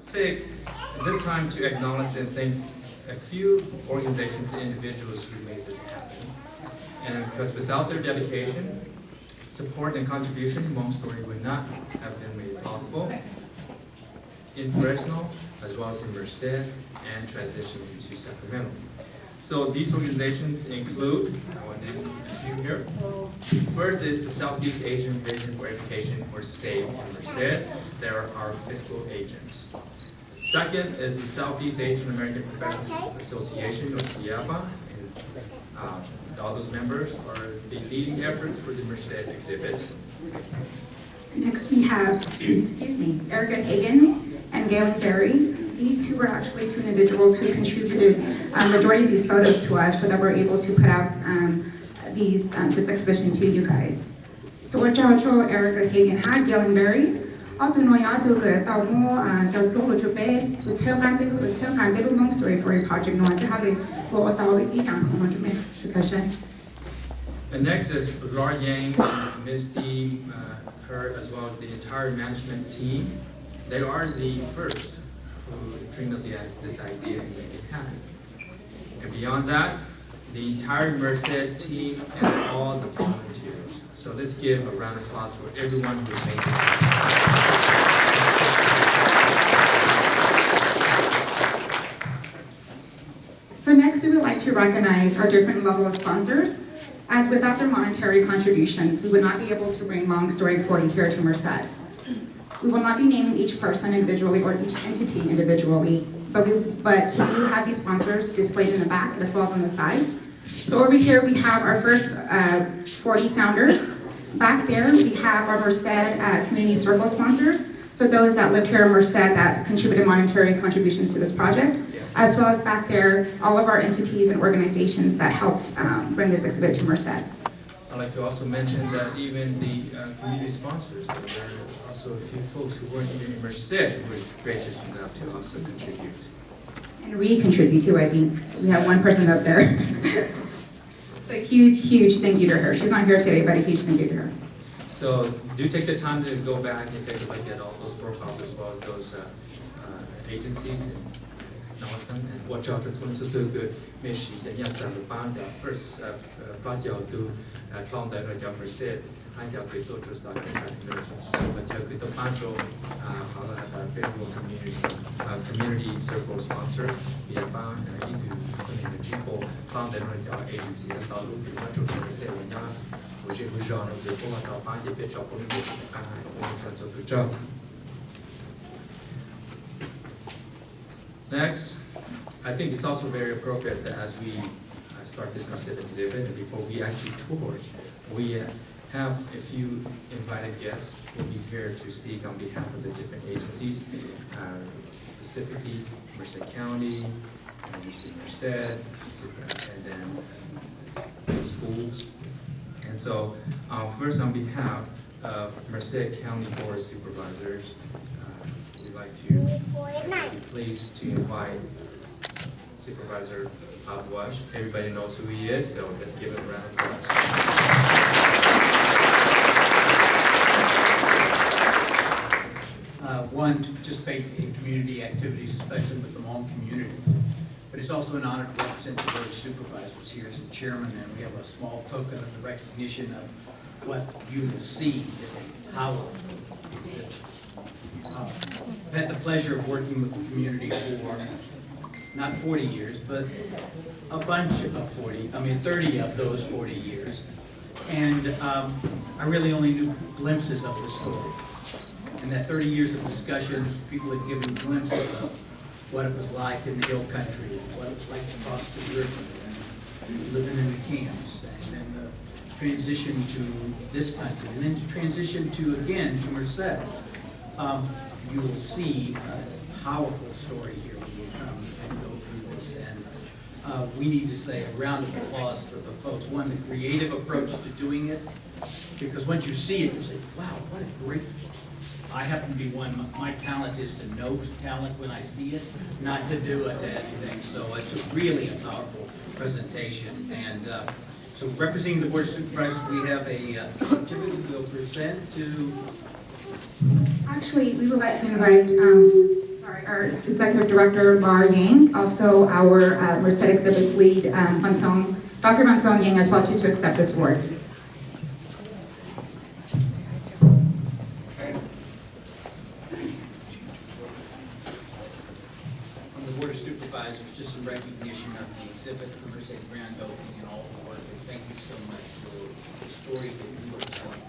take this time to acknowledge and thank a few organizations and individuals who made this happen. And because without their dedication, support, and contribution, Hmong Story would not have been made possible in Fresno, as well as in Merced, and transition to Sacramento. So these organizations include, I want to name a few here. First is the Southeast Asian Vision for Education, or SAVE in Merced. They're our fiscal agents. Second is the Southeast Asian American Professionals Association, or SIAPA, and all those members are the leading efforts for the Merced exhibit. Next we have, excuse me, Erica Hagan and Galen Berry. These two were actually two individuals who contributed majority of these photos to us so that we're able to put out this exhibition to you guys. So what Erica Hagan had, Galen Berry, Hmong Story for a project. And next is Laura Yang and Misty, her as well as the entire management team. They are the first who dreamed up this idea and made it happen. And beyond that, the entire Merced team and all the volunteers. So let's give a round of applause for everyone who made this happen. So next we would like to recognize our different level of sponsors, as without their monetary contributions, we would not be able to bring Hmong Story 40 here to Merced. We will not be naming each person individually or each entity individually, but we do have these sponsors displayed in the back as well as on the side. So over here we have our first 40 founders. Back there we have our Merced Community Circle sponsors. So those that lived here in Merced that contributed monetary contributions to this project, as well as back there, all of our entities and organizations that helped bring this exhibit to Merced. I'd like to also mention that even the community sponsors, there are also a few folks who weren't even in Merced who were gracious enough to also contribute. And re-contribute too, I think. We have one person up there. So a huge, huge thank you to her. She's not here today, but a huge thank you to her. So do take the time to go back and take a look at all those profiles as well as those agencies and acknowledge them. And watch out, that's one of the Meshi, the Nyob, the band, first brought you to Ntawm that are Merced, and you to just like this. So but you to Pancho, community circle sponsor, we have band into the Jipo, Ntawm that are agency and Ntawm, we want to Merced when you Next, I think it's also very appropriate that as we start this Merced exhibit and before we actually tour, we have a few invited guests who will be here to speak on behalf of the different agencies, specifically Merced County, University of Merced, and then the schools. And so, first on behalf of Merced County Board of Supervisors, we'd like to be pleased to invite Supervisor Pauv. Everybody knows who he is, so let's give him a round of applause. One, to participate in community activities, especially with the Hmong community. But it's also an honor to represent the Board of Supervisors here as the chairman, and we have a small token of the recognition of what you will see is a powerful exhibit. I've had the pleasure of working with the community for not 40 years, but a bunch of 30 of those 40 years. And I really only knew glimpses of the story. In that 30 years of discussions, people had given glimpses of what it was like in the hill country, and what it was like to cross the river, and living in the camps, and then the transition to this country, and then to transition to, again, to Merced. You will see a powerful story here when you come and go through this. And we need to say a round of applause for the folks. One, the creative approach to doing it, because once you see it, you say, wow, what a great. I happen to be one, my talent is to know talent when I see it, not to do it to anything. So it's really a powerful presentation. And so representing the Board of Supervisors, we have a certificate we'll present to. Actually, we would like to invite, our Executive Director, Lar Yang, also our Merced Exhibit Lead, Dr. Mansong Yang, as well to accept this award. On the Board of Supervisors, just some recognition of the exhibit, the Merced grand opening and all the work. And thank you so much for the story that you were telling.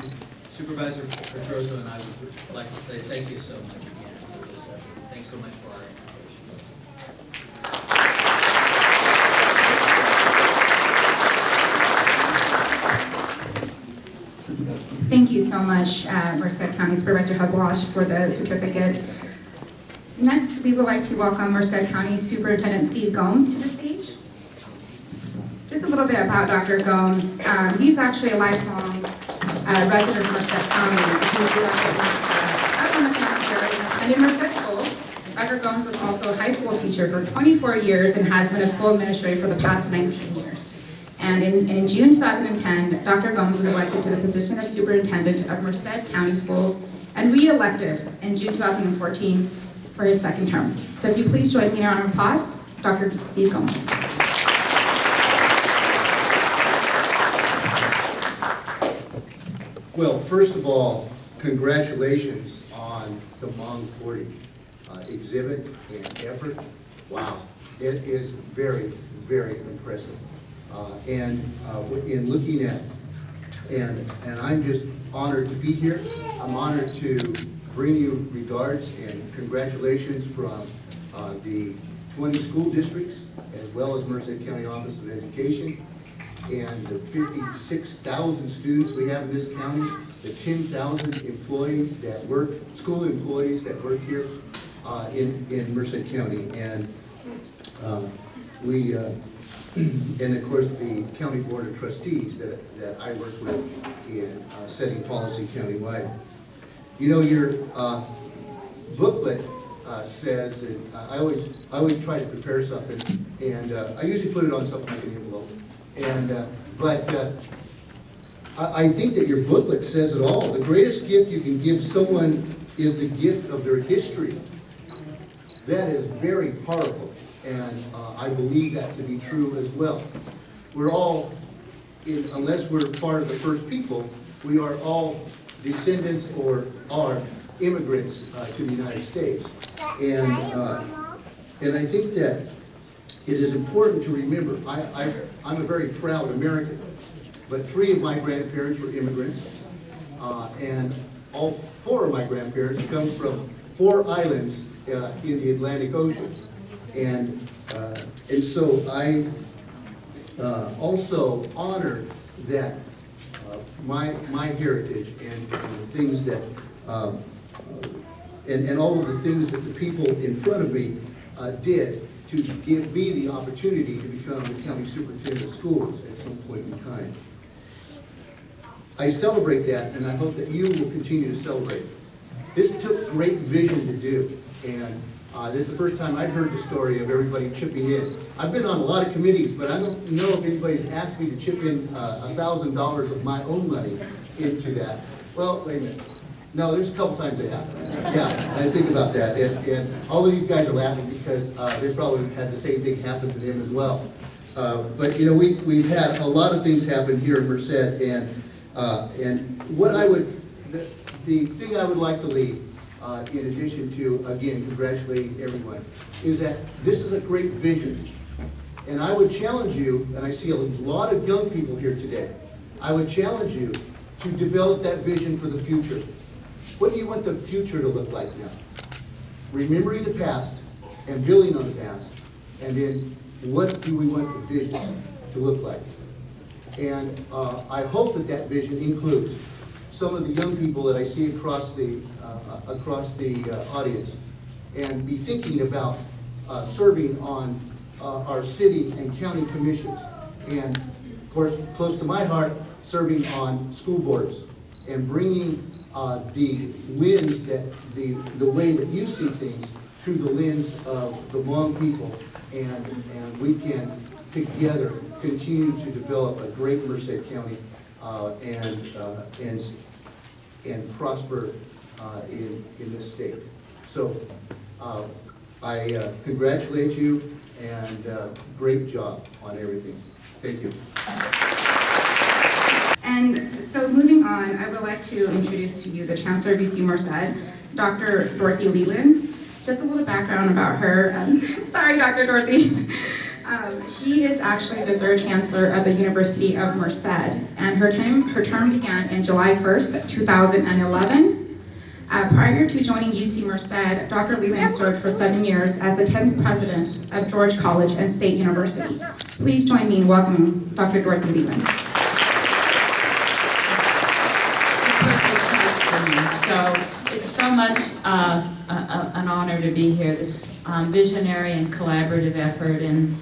And Supervisor Pedroso and I would like to say thank you so much again for this effort. Thanks so much for our invitation. Thank you so much, Merced County Supervisor Hugwash, for the certificate. Next, we would like to welcome Merced County Superintendent Steve Gomes to the stage. Just a little bit about Dr. Gomes. He's actually a lifelong resident of Merced County. He grew up in the family area and in Merced School. Dr. Gomes was also a high school teacher for 24 years and has been a school administrator for the past 19 years. And in June 2010, Dr. Gomes was elected to the position of Superintendent of Merced County Schools and re-elected in June 2014 for his second term. So if you please join me in a round of applause, Dr. Steve Gomes. Well, first of all, congratulations on the Hmong 40 exhibit and effort. Wow, it is very, very impressive. In looking at, and I'm just honored to be here. I'm honored to bring you regards and congratulations from the 20 school districts, as well as Merced County Office of Education, and the 56,000 students we have in this county, the 10,000 employees that work, school employees that work here in Merced County. And and of course the County Board of Trustees that I work with in setting policy countywide. You know, your booklet says, and I always try to prepare something, and I usually put it on something like an envelope. And I think that your booklet says it all. The greatest gift you can give someone is the gift of their history. That is very powerful, and I believe that to be true as well. We're all, unless we're part of the first people, we are all descendants or are immigrants to the United States. And I think that it is important to remember, I'm a very proud American, but 3 of my grandparents were immigrants, and all 4 of my grandparents come from 4 islands in the Atlantic Ocean. And so I also honor that my heritage and the things that, and all of the things that the people in front of me did to give me the opportunity to become the county superintendent of schools at some point in time. I celebrate that, and I hope that you will continue to celebrate. This took great vision to do, and this is the first time I've heard the story of everybody chipping in. I've been on a lot of committees, but I don't know if anybody's asked me to chip in $1,000 of my own money into that. Well, wait a minute. No, there's a couple times they have. Yeah, I think about that. And all of these guys are laughing because they probably had the same thing happen to them as well. But you know, we've had a lot of things happen here in Merced, and what I would, the thing I would like to leave, in addition to, again, congratulating everyone, is that this is a great vision. And I would challenge you, and I see a lot of young people here today, I would challenge you to develop that vision for the future. What do you want the future to look like now? Remembering the past and building on the past, and then what do we want the vision to look like? And I hope that that vision includes some of the young people that I see across the audience, and be thinking about serving on our city and county commissions, and of course, close to my heart, serving on school boards, and bringing the lens that the way that you see things through the lens of the Hmong people, and we can together continue to develop a great Merced County and prosper in this state. So I congratulate you, and great job on everything. Thank you. And so moving on, I would like to introduce to you the Chancellor of UC Merced, Dr. Dorothy Leland. Just a little background about her. Sorry, Dr. Dorothy. She is actually the third Chancellor of the University of Merced, and her term began in July 1st, 2011. Prior to joining UC Merced, Dr. Leland served for 7 years as the 10th President of George College and State University. Please join me in welcoming Dr. Dorothy Leland. So it's so much an honor to be here, this visionary and collaborative effort. And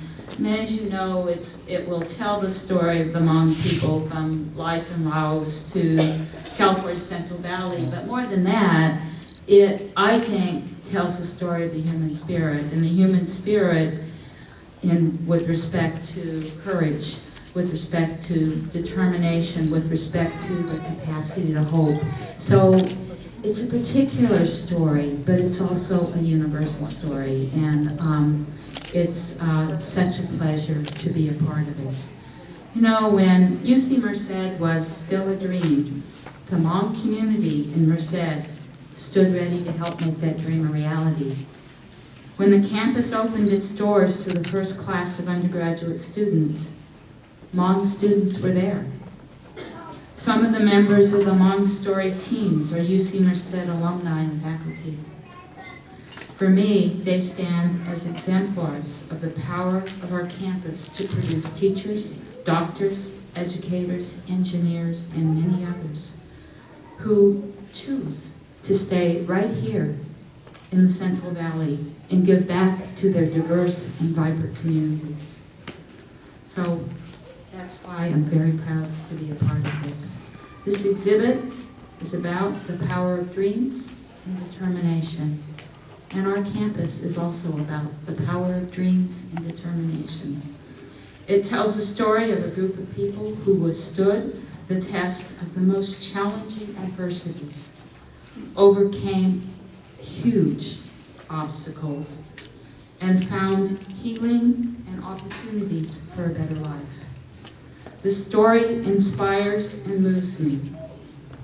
as you know, it will tell the story of the Hmong people from life in Laos to California's Central Valley. But more than that, it, I think, tells the story of the human spirit. And the human spirit with respect to courage, with respect to determination, with respect to the capacity to hope. So it's a particular story, but it's also a universal story, and it's such a pleasure to be a part of it. You know, when UC Merced was still a dream, the Hmong community in Merced stood ready to help make that dream a reality. When the campus opened its doors to the first class of undergraduate students, Hmong students were there. Some of the members of the Hmong Story teams are UC Merced alumni and faculty. For me, they stand as exemplars of the power of our campus to produce teachers, doctors, educators, engineers, and many others who choose to stay right here in the Central Valley and give back to their diverse and vibrant communities. So that's why I'm very proud to be a part of this. This exhibit is about the power of dreams and determination. And our campus is also about the power of dreams and determination. It tells the story of a group of people who withstood the test of the most challenging adversities, overcame huge obstacles, and found healing and opportunities for a better life. The story inspires and moves me,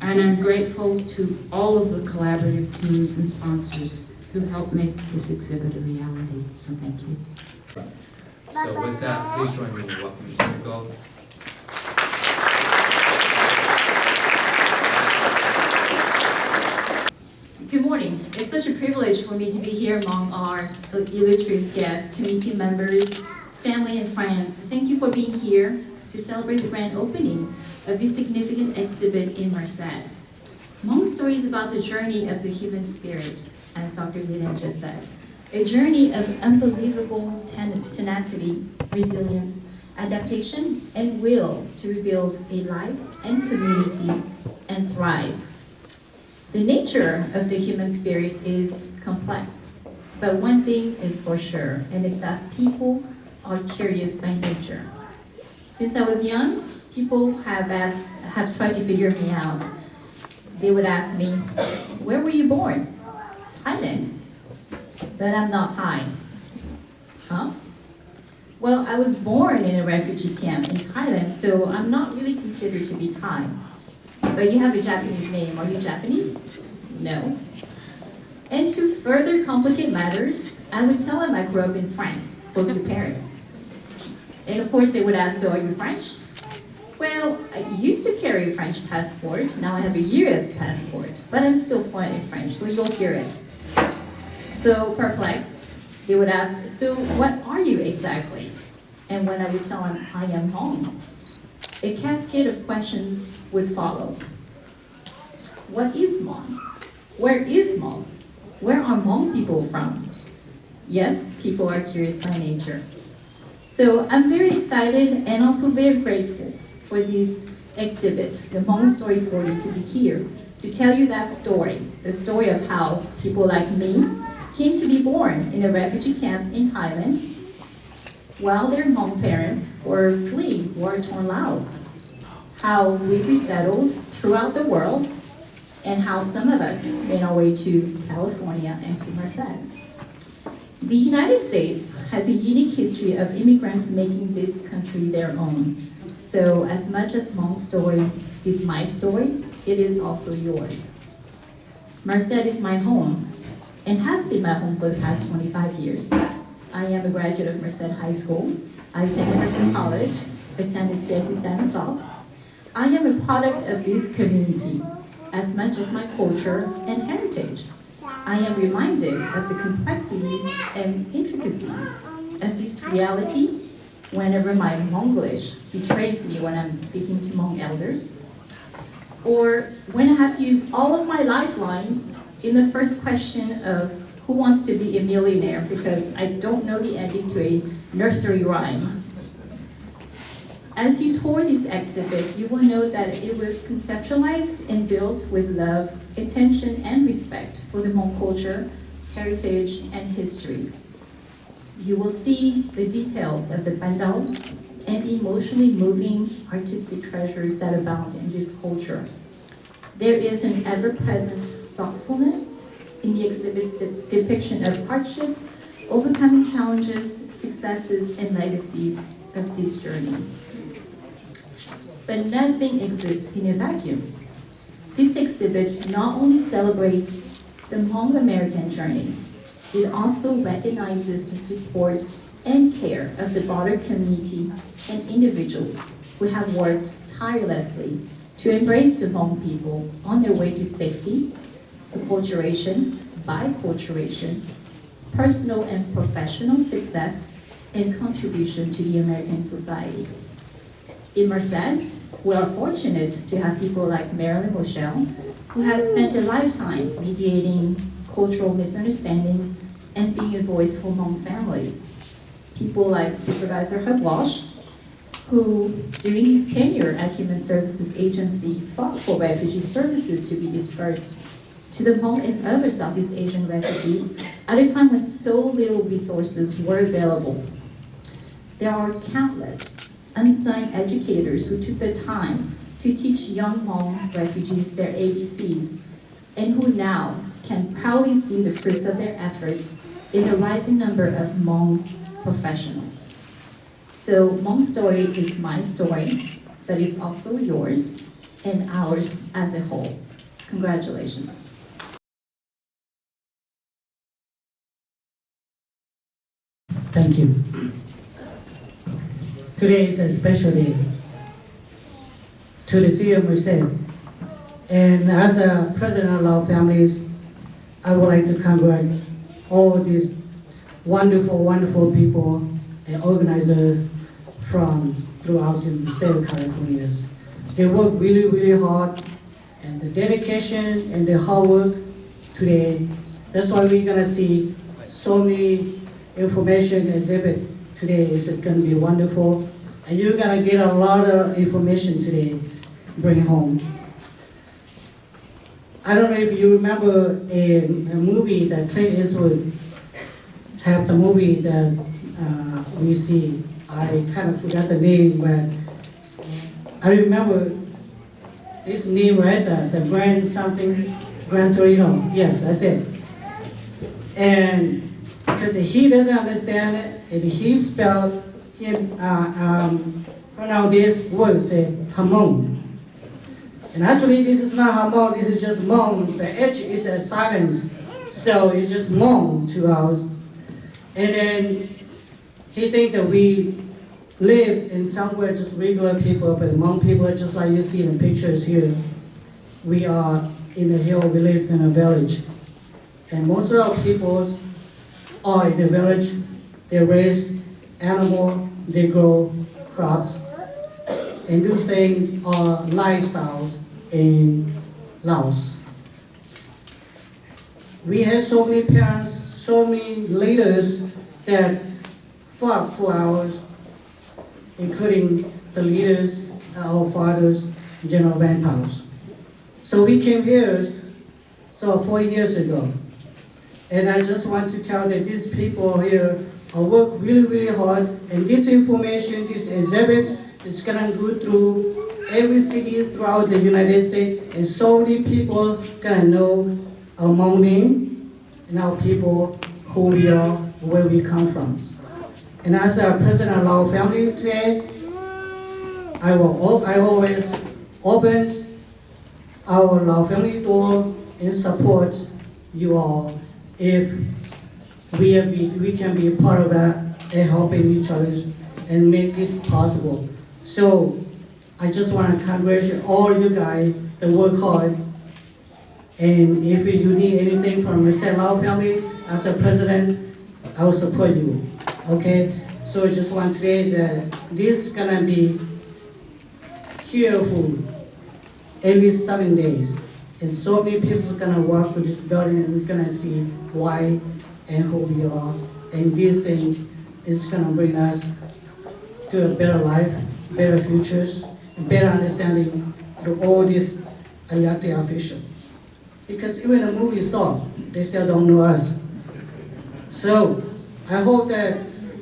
and I'm grateful to all of the collaborative teams and sponsors who helped make this exhibit a reality. So thank you. So with that, please join me in welcoming Hloov. Good morning. It's such a privilege for me to be here among our illustrious guests, community members, family and friends. Thank you for being here to celebrate the grand opening of this significant exhibit in Merced. Hmong Story is about the journey of the human spirit, as Dr. Leland just said. A journey of unbelievable tenacity, resilience, adaptation, and will to rebuild a life and community and thrive. The nature of the human spirit is complex, but one thing is for sure, and it's that people are curious by nature. Since I was young, people have tried to figure me out. They would ask me, where were you born? Thailand. But I'm not Thai. Huh? Well, I was born in a refugee camp in Thailand, so I'm not really considered to be Thai. But you have a Japanese name. Are you Japanese? No. And to further complicate matters, I would tell them I grew up in France, close to Paris. And of course they would ask, so are you French? Well, I used to carry a French passport. Now I have a US passport, but I'm still fluent in French, so you'll hear it. So perplexed, they would ask, so what are you exactly? And when I would tell them I am Hmong, a cascade of questions would follow. What is Hmong? Where is Hmong? Where are Hmong people from? Yes, people are curious by nature. So I'm very excited and also very grateful for this exhibit, the Hmong Story 40, to be here to tell you that story, the story of how people like me came to be born in a refugee camp in Thailand while their Hmong parents were fleeing war-torn Laos, how we've resettled throughout the world, and how some of us made our way to California and to Merced. The United States has a unique history of immigrants making this country their own. So as much as Hmong's story is my story, it is also yours. Merced is my home and has been my home for the past 25 years. I am a graduate of Merced High School. I attended Merced College, attended CSC Stanislaus. I am a product of this community as much as my culture and heritage. I am reminded of the complexities and intricacies of this reality whenever my Monglish betrays me when I'm speaking to Hmong elders, or when I have to use all of my lifelines in the first question of who wants to be a millionaire because I don't know the ending to a nursery rhyme. As you tour this exhibit, you will note that it was conceptualized and built with love, attention, and respect for the Hmong culture, heritage, and history. You will see the details of the bandao and the emotionally moving artistic treasures that abound in this culture. There is an ever-present thoughtfulness in the exhibit's depiction of hardships, overcoming challenges, successes, and legacies of this journey. But nothing exists in a vacuum. This exhibit not only celebrates the Hmong American journey, it also recognizes the support and care of the broader community and individuals who have worked tirelessly to embrace the Hmong people on their way to safety, acculturation, biculturation, personal and professional success, and contribution to the American society. In Merced, we are fortunate to have people like Marilyn Rochelle, who has spent a lifetime mediating cultural misunderstandings and being a voice for Hmong families. People like Supervisor Hloov, who during his tenure at Human Services Agency fought for refugee services to be dispersed to the Hmong and other Southeast Asian refugees at a time when so little resources were available. There are countless unsung educators who took the time to teach young Hmong refugees their ABCs and who now can proudly see the fruits of their efforts in the rising number of Hmong professionals. So Hmong's story is my story, but it's also yours and ours as a whole. Congratulations. Thank you. Today is a special day to the city of Merced. And as a president of our families, I would like to congratulate all these wonderful, wonderful people and organizers from throughout the state of California. They work really, really hard, and the dedication and the hard work today. That's why we're gonna see so many information exhibit today. Is going to be wonderful, and you're gonna get a lot of information today. Bring home. I don't know if you remember in a movie that Clint Eastwood have the movie that we see. I kind of forgot the name, but I remember this name right there, the Gran Torino. Yes, that's it. And because he doesn't understand it, and he pronounce this word, say Hmong. And actually this is not Hmong, this is just Hmong. The H is a silence, so it's just Hmong to us. And then he think that we live in somewhere just regular people, but Hmong people, just like you see in the pictures here, we are in the hill, we live in a village. And most of our peoples are in the village. They raise animals, they grow crops, and those things are lifestyles in Laos. We have so many parents, so many leaders that fought for ours, including the leaders, our fathers, general grandpas. So we came here 40 years ago. And I just want to tell that these people here work really, really hard, and this information, this exhibit is gonna go through every city throughout the United States, and so many people gonna know our Hmong name and our people, who we are, where we come from. And as a president of our family today, I always open our Lao family door and support you all if we can be part of that and helping each other and make this possible. So I just want to congratulate all you guys that work hard. And if you need anything from Merced Lao family, as a president, I will support you. Okay? So I just want to say that this is gonna be here for every 7 days. And so many people are gonna walk to this building and is gonna see why and who we are. And these things is gonna bring us to a better life, better futures, and better understanding through all these elected officials. Because even the movie star, they still don't know us. So I hope that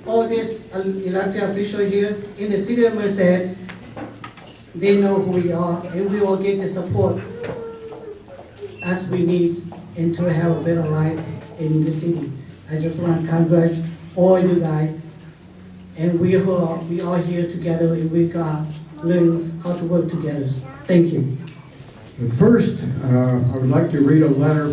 all these elected officials here in the city of Merced, they know who we are, and we will get the support as we need and to have a better life in the city. I just want to congratulate all you guys, and we are here together, and we can learn how to work together. Thank you. But first, I would like to read a letter